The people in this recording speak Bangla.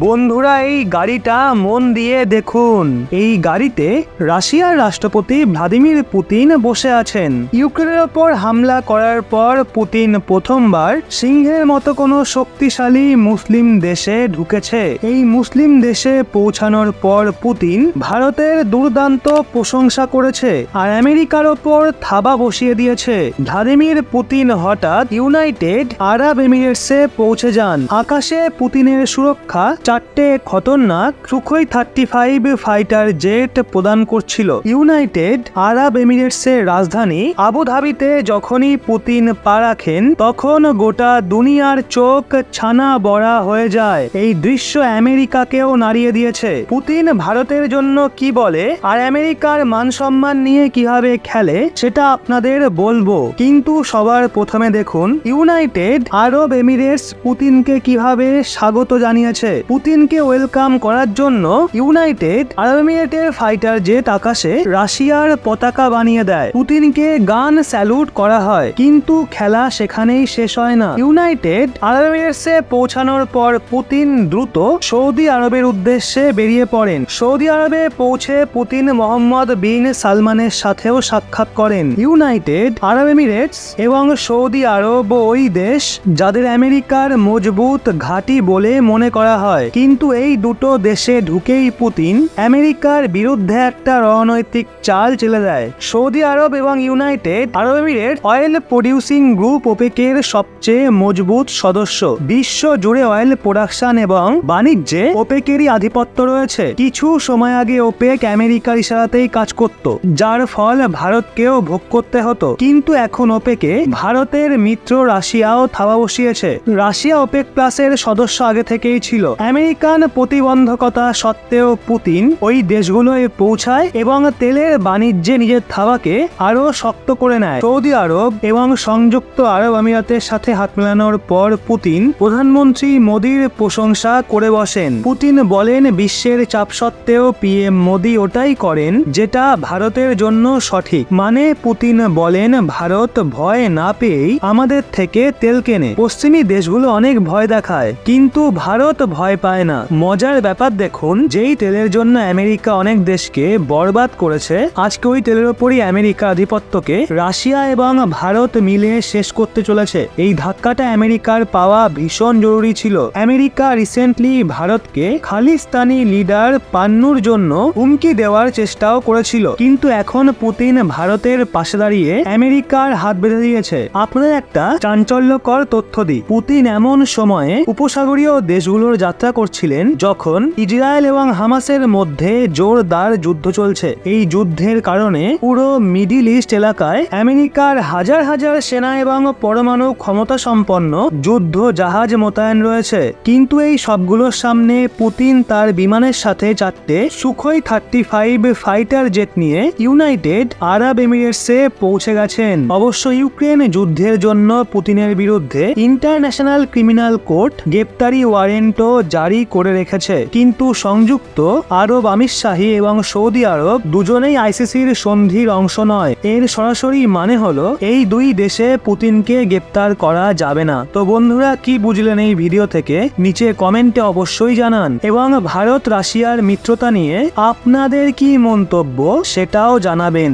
বন্ধুরা, এই গাড়িটা মন দিয়ে দেখুন। এই গাড়িতে রাশিয়ার রাষ্ট্রপতি ভ্লাদিমির পুতিন বসে আছেন। ইউক্রেনের ওপর হামলা করার পর পুতিন প্রথমবার সিংহের মতো কোনো শক্তিশালী মুসলিম দেশে ঢুকেছে। এই মুসলিম দেশে পৌঁছানোর পর পুতিন ভারতের দুর্দান্ত প্রশংসা করেছে আর আমেরিকার ওপর থাবা বসিয়ে দিয়েছে। ভ্লাদিমির পুতিন হঠাৎ ইউনাইটেড আরব এমিরেটসে পৌঁছে যান। আকাশে পুতিনের সুরক্ষা 4টে খতরনাক সুখোই 35 ফাইটার জেট প্রদান করছিল। ইউনাইটেড আরব এমিরেটসের রাজধানী আবুধাবিতে যখনই পুতিন পা রাখেন তখন গোটা দুনিয়ার চোখ ছানা বড়া হয়ে যায়। এই দৃশ্য আমেরিকাকেও নাড়িয়ে দিয়েছে। পুতিন ভারতের জন্য কি বলে আর আমেরিকার মান সম্মান নিয়ে কিভাবে খেলে সেটা আপনাদের বলবো, কিন্তু সবার প্রথমে দেখুন ইউনাইটেড আরব এমিরেটস পুতিনকে কিভাবে স্বাগত জানিয়েছে। পুতিনকে ওয়েলকাম করার জন্য ইউনাইটেড আরব এমিরেটের ফাইটার জেট আকাশে রাশিয়ার পতাকা বানিয়ে দেয়। পুতিনকে গান স্যালুট করা হয়, কিন্তু খেলা সেখানেই শেষ হয় না। ইউনাইটেড আরব এমিরেটসে পৌঁছানোর পর পুতিন দ্রুত সৌদি আরবের উদ্দেশ্যে বেরিয়ে পড়েন। সৌদি আরবে পৌঁছে পুতিন মোহাম্মদ বিন সালমানের সাথেও সাক্ষাৎ করেন। ইউনাইটেড আরব এমিরেটস এবং সৌদি আরব ওই দেশ যাদের আমেরিকার মজবুত ঘাঁটি বলে মনে করা হয়, কিন্তু এই দুটো দেশে ঢুকেই পুতিন আমেরিকার বিরুদ্ধে একটা রণনৈতিক চাল চেলে দেয়। সৌদি আরব এবং ইউনাইটেড আরব এমিরেট অয়েল প্রডিউসিং গ্রুপ ওপেকের সবচেয়ে মজবুত সদস্য। বিশ্ব জুড়ে অয়েল প্রোডাকশন এবং বাণিজ্যে ওপেকেরই আধিপত্য রয়েছে। কিছু সময় আগে ওপেক আমেরিকার ইশারাতেই কাজ করত, যার ফল ভারতকেও ভোগ করতে হতো। কিন্তু এখন ওপেকে ভারতের মিত্র রাশিয়াও থাবা বসিয়েছে। রাশিয়া ওপেক প্লাসের সদস্য আগে থেকেই ছিল। আমেরিকান প্রতিবন্ধকতা সত্ত্বেও পুতিন ওই দেশগুলোয় পৌঁছায় এবং তেলের বাণিজ্যে নিজের থাবাকে আরো শক্ত করে নেয়। সৌদি আরব এবং সংযুক্ত আরব আমিরাতের সাথে হাত মেলানোর পর পুতিন প্রধানমন্ত্রী মোদির প্রশংসা করে বসেন। পুতিন বলেন, বিশ্বের চাপ সত্ত্বেও পিএম মোদি ওটাই করেন যেটা ভারতের জন্য সঠিক। মানে পুতিন বলেন, ভারত ভয় না পেয়েই আমাদের থেকে তেল কেনে। পশ্চিমী দেশগুলো অনেক ভয় দেখায়, কিন্তু ভারত ভয় পায় না। মজার ব্যাপার দেখুন, যেই তেলের জন্য আমেরিকা অনেক দেশকে বরবাদ করেছে, আজকে ওই তেলের ওপরই আমেরিকা আধিপত্যকে রাশিয়া এবং ভারত মিলে শেষ করতে চলেছে। এই ধাক্কাটা আমেরিকার পাওয়া ভীষণ জরুরি ছিল। আমেরিকা রিসেন্টলি ভারতকে খালিস্তানি লিডার পান্নুর জন্য হুমকি দেওয়ার চেষ্টাও করেছিল, কিন্তু এখন পুতিন ভারতের পাশে দাঁড়িয়ে আমেরিকার হাত বেঁধে দিয়েছে। আপনাদের একটা চাঞ্চল্যকর তথ্য দিই, পুতিন এমন সময়ে উপসাগরীয় দেশগুলোর যাত্রা করছিলেন যখন ইসরায়েল এবং হামাসের মধ্যে জোরদার যুদ্ধ চলছে। এই যুদ্ধের কারণে পুরো মিডিল ইস্ট এলাকায় আমেরিকার হাজার হাজার সেনা এবং পরমাণু ক্ষমতা সম্পন্ন যুদ্ধ জাহাজ মোতায়েন রয়েছে। কিন্তু এই সবগুলোর সামনে পুতিন তার বিমানের সাথে 4টে সুখোই 35 ফাইটার জেট নিয়ে ইউনাইটেড আরব এমিরেটসে পৌঁছে গেছেন। অবশ্য ইউক্রেন যুদ্ধের জন্য পুতিনের বিরুদ্ধে ইন্টারন্যাশনাল ক্রিমিনাল কোর্ট গ্রেপ্তারি ওয়ারেন্টও জারি করে রেখেছে, কিন্তু সংযুক্ত আরব আমিরশাহী এবং সৌদি আরব দুজনেই আইসিসির সন্ধির অংশ নয়। এর সরাসরি মানে হলো এই দুই দেশে পুতিনকে গ্রেপ্তার করা যাবে না। তো বন্ধুরা, কি বুঝলেন এই ভিডিও থেকে নিচে কমেন্টে অবশ্যই জানান, এবং ভারত রাশিয়ার মিত্রতা নিয়ে আপনাদের কি মন্তব্য সেটাও জানাবেন।